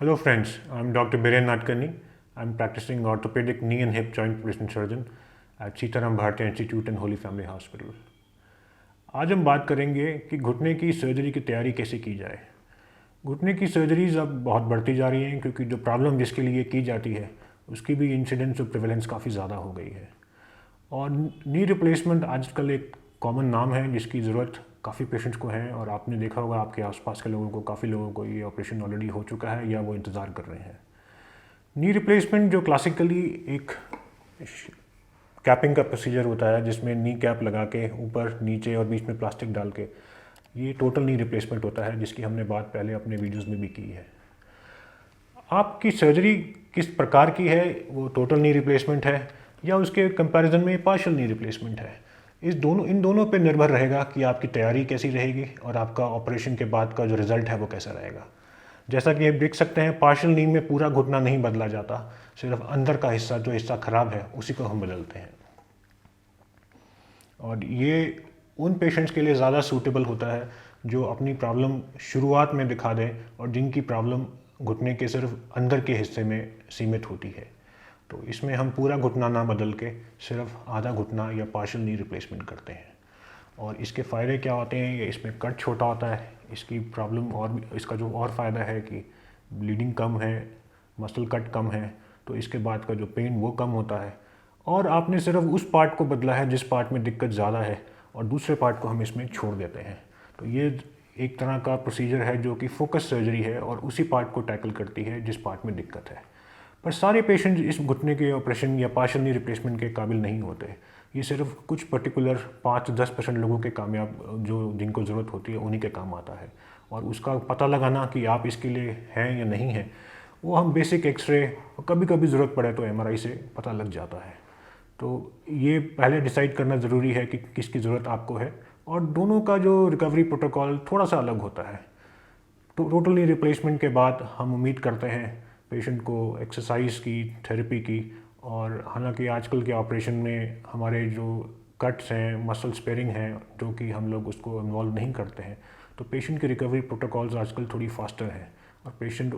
Hello friends, I'm Dr. Biren Nadkarni. I'm practicing orthopedic knee and hip joint replacement surgeon at Sitaram Bhartiya Institute and Holy Family Hospital. आज हम बात करेंगे कि घुटने की surgery की तैयारी कैसे की जाए। घुटने की सर्जरीज अब बहुत बढ़ती जा रही हैं क्योंकि जो प्रॉब्लम जिसके लिए की जाती है उसकी भी इंसिडेंस और प्रिवेलेंस काफ़ी ज़्यादा हो गई है। और नी रिप्लेसमेंट आजकल एक कॉमन नाम है जिसकी ज़रूरत काफ़ी पेशेंट्स को है, और आपने देखा होगा आपके आसपास के लोगों को, काफ़ी लोगों को ये ऑपरेशन ऑलरेडी हो चुका है या वो इंतज़ार कर रहे हैं। नी रिप्लेसमेंट जो क्लासिकली एक कैपिंग का प्रोसीजर होता है जिसमें नी कैप लगा के ऊपर नीचे और बीच में प्लास्टिक डाल के, ये टोटल नी रिप्लेसमेंट होता है जिसकी हमने बात पहले अपने वीडियोस में भी की है। आपकी सर्जरी किस प्रकार की है, वो टोटल नी रिप्लेसमेंट है या उसके कंपैरिजन में पार्शियल नी रिप्लेसमेंट है, इन दोनों पे निर्भर रहेगा कि आपकी तैयारी कैसी रहेगी और आपका ऑपरेशन के बाद का जो रिज़ल्ट है वो कैसा रहेगा। जैसा कि आप देख सकते हैं, पार्शियल नी में पूरा घुटना नहीं बदला जाता, सिर्फ अंदर का हिस्सा, जो हिस्सा ख़राब है उसी को हम बदलते हैं। और ये उन पेशेंट्स के लिए ज़्यादा सूटेबल होता है जो अपनी प्रॉब्लम शुरुआत में दिखा दें और जिनकी प्रॉब्लम घुटने के सिर्फ अंदर के हिस्से में सीमित होती है। तो इसमें हम पूरा घुटना ना बदल के सिर्फ आधा घुटना या पार्शियल नी रिप्लेसमेंट करते हैं। और इसके फ़ायदे क्या होते हैं, ये इसमें कट छोटा होता है, इसकी प्रॉब्लम और इसका जो और फ़ायदा है कि ब्लीडिंग कम है, मसल कट कम है, तो इसके बाद का जो पेन वो कम होता है। और आपने सिर्फ उस पार्ट को बदला है जिस पार्ट में दिक्कत ज़्यादा है और दूसरे पार्ट को हम इसमें छोड़ देते हैं। तो ये एक तरह का प्रोसीजर है जो कि फोकस सर्जरी है और उसी पार्ट को टैकल करती है जिस पार्ट में दिक्कत है। पर सारे पेशेंट इस घुटने के ऑपरेशन या पार्शियल नी रिप्लेसमेंट के काबिल नहीं होते। ये सिर्फ कुछ पर्टिकुलर 5-10% लोगों के कामयाब, जो जिनको ज़रूरत होती है उन्हीं के काम आता है। और उसका पता लगाना कि आप इसके लिए हैं या नहीं हैं, वो हम बेसिक एक्सरे और कभी कभी ज़रूरत पड़े तो एमआरआई से पता लग जाता है। तो ये पहले डिसाइड करना ज़रूरी है कि किसकी ज़रूरत आपको है, और दोनों का जो रिकवरी प्रोटोकॉल थोड़ा सा अलग होता है। तो टोटल नी रिप्लेसमेंट के बाद हम उम्मीद करते हैं पेशेंट को एक्सरसाइज की, थेरेपी की, और हालांकि आजकल के ऑपरेशन में हमारे जो कट्स हैं, मसल स्पेयरिंग हैं, जो कि हम लोग उसको इन्वॉल्व नहीं करते हैं, तो पेशेंट की रिकवरी प्रोटोकॉल्स आजकल थोड़ी फास्टर हैं और पेशेंट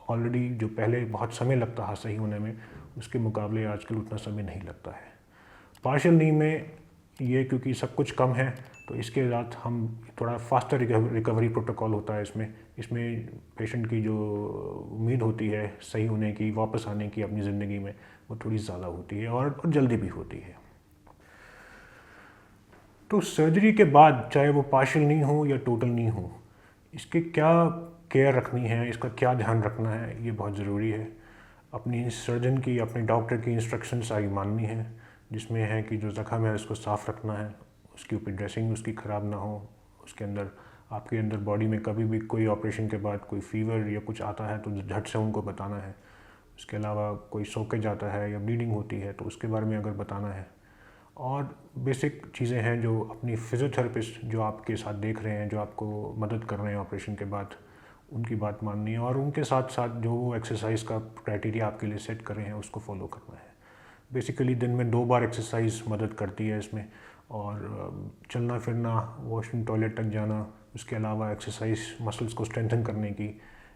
ऑलरेडी जो पहले बहुत समय लगता है सही होने में, उसके मुकाबले आजकल उतना समय नहीं लगता है। पार्शियल नी में ये क्योंकि सब कुछ कम है तो इसके साथ हम थोड़ा फास्टर रिकवरी प्रोटोकॉल होता है इसमें पेशेंट की जो उम्मीद होती है सही होने की, वापस आने की अपनी ज़िंदगी में, वो थोड़ी ज़्यादा होती है और जल्दी भी होती है। तो सर्जरी के बाद चाहे वो पार्शियल नी हो या टोटल नी हो, इसके क्या केयर रखनी है, इसका क्या ध्यान रखना है, ये बहुत ज़रूरी है। अपनी सर्जन की, अपने डॉक्टर की इंस्ट्रक्शंस आगे माननी है, जिसमें है कि जो ज़ख्म है उसको साफ़ रखना है, उसकी ऊपर ड्रेसिंग उसकी ख़राब ना हो, उसके अंदर आपके अंदर बॉडी में कभी भी कोई ऑपरेशन के बाद कोई फीवर या कुछ आता है तो झट से उनको बताना है। उसके अलावा कोई सोके जाता है या ब्लीडिंग होती है तो उसके बारे में अगर बताना है। और बेसिक चीज़ें हैं जो अपनी फिज़ियोथेरेपिस्ट जो आपके साथ देख रहे हैं, जो आपको मदद कर रहे हैं ऑपरेशन के बाद, उनकी बात माननी है और उनके साथ साथ जो वो एक्सरसाइज का क्राइटेरिया आपके लिए सेट कर रहे हैं उसको फॉलो करना है। बेसिकली दिन में 2 बार एक्सरसाइज मदद करती है इसमें, और चलना फिरना, वॉशरूम, टॉयलेट तक जाना, उसके अलावा एक्सरसाइज मसल्स को स्ट्रेंथन करने की,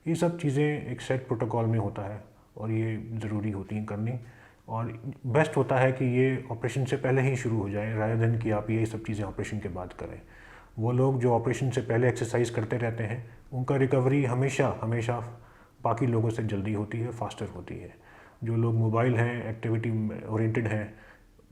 ये सब चीज़ें एक सेट प्रोटोकॉल में होता है और ये ज़रूरी होती हैं करनी। और बेस्ट होता है कि ये ऑपरेशन से पहले ही शुरू हो जाए रादर देन कि आप ये सब चीज़ें ऑपरेशन के बाद करें। वो लोग जो ऑपरेशन से पहले एक्सरसाइज करते रहते हैं उनका रिकवरी हमेशा हमेशा बाकी लोगों से जल्दी होती है, फास्टर होती है। जो लोग मोबाइल हैं, एक्टिविटी ओरिएंटेड हैं,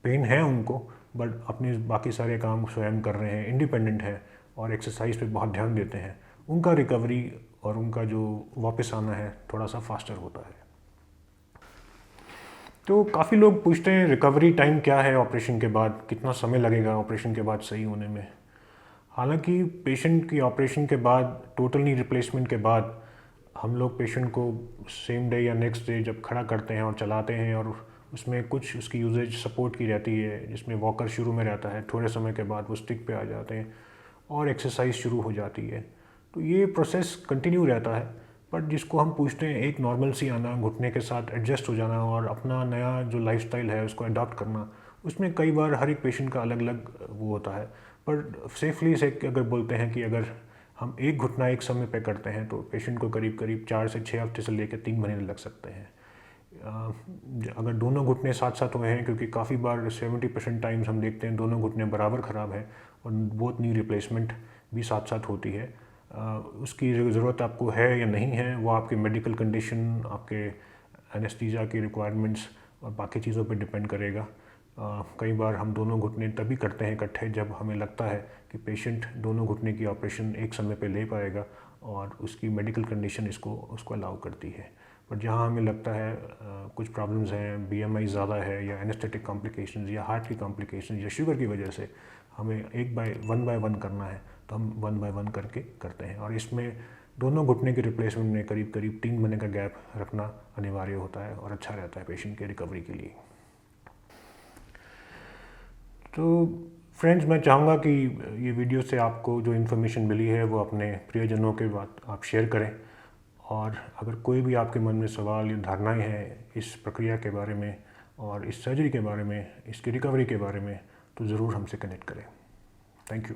पेन है उनको, बट अपने बाकी सारे काम स्वयं कर रहे हैं, इंडिपेंडेंट हैं और एक्सरसाइज पे बहुत ध्यान देते हैं, उनका रिकवरी और उनका जो वापस आना है थोड़ा सा फास्टर होता है। तो काफ़ी लोग पूछते हैं रिकवरी टाइम क्या है ऑपरेशन के बाद, कितना समय लगेगा ऑपरेशन के बाद सही होने में। हालांकि पेशेंट की ऑपरेशन के बाद, टोटल नी रिप्लेसमेंट के बाद, हम लोग पेशेंट को सेम डे या नेक्स्ट डे जब खड़ा करते हैं और चलाते हैं, और उसमें कुछ उसकी यूजेज सपोर्ट की रहती है, जिसमें वॉकर शुरू में रहता है, थोड़े समय के बाद वो स्टिक पे आ जाते हैं और एक्सरसाइज शुरू हो जाती है। तो ये प्रोसेस कंटिन्यू रहता है, बट जिसको हम पूछते हैं एक नॉर्मल सी आना, घुटने के साथ एडजस्ट हो जाना और अपना नया जो लाइफस्टाइल है उसको अडॉप्ट करना, उसमें कई बार हर एक पेशेंट का अलग अलग वो होता है। पर सेफली से अगर बोलते हैं कि अगर हम एक घुटना एक समय पे करते हैं तो पेशेंट को करीब करीब 4 से 6 हफ्ते से लेकर 3 महीने लग सकते हैं। अगर दोनों घुटने साथ साथ हुए हैं, क्योंकि काफ़ी बार 70% टाइम्स हम देखते हैं दोनों घुटने बराबर ख़राब है और बोथ नी रिप्लेसमेंट भी साथ साथ होती है। उसकी ज़रूरत आपको है या नहीं है वो आपके मेडिकल कंडीशन, आपके एनेस्थीसिया की रिक्वायरमेंट्स और बाकी चीज़ों पे डिपेंड करेगा। कई बार हम दोनों घुटने तभी करते हैं इकट्ठे जब हमें लगता है कि पेशेंट दोनों घुटने की ऑपरेशन एक समय पे ले पाएगा और उसकी मेडिकल कंडीशन उसको अलाउ करती है। पर जहाँ हमें लगता है कुछ प्रॉब्लम्स हैं, बीएमआई ज़्यादा है या एनेस्थेटिक कॉम्प्लिकेशंस या हार्ट की कॉम्प्लिकेशंस या शुगर की वजह से हमें वन बाय वन करना है तो हम 1 बाय 1 करके करते हैं। और इसमें दोनों घुटने के रिप्लेसमेंट में करीब करीब 3 महीने का गैप रखना अनिवार्य होता है और अच्छा रहता है पेशेंट के रिकवरी के लिए। तो फ्रेंड्स, मैं चाहूँगा कि ये वीडियो से आपको जो इन्फॉर्मेशन मिली है वो अपने प्रियजनों के बात आप शेयर करें। और अगर कोई भी आपके मन में सवाल या धारणाएं हैं इस प्रक्रिया के बारे में और इस सर्जरी के बारे में, इसकी रिकवरी के बारे में, तो ज़रूर हमसे कनेक्ट करें। Thank you.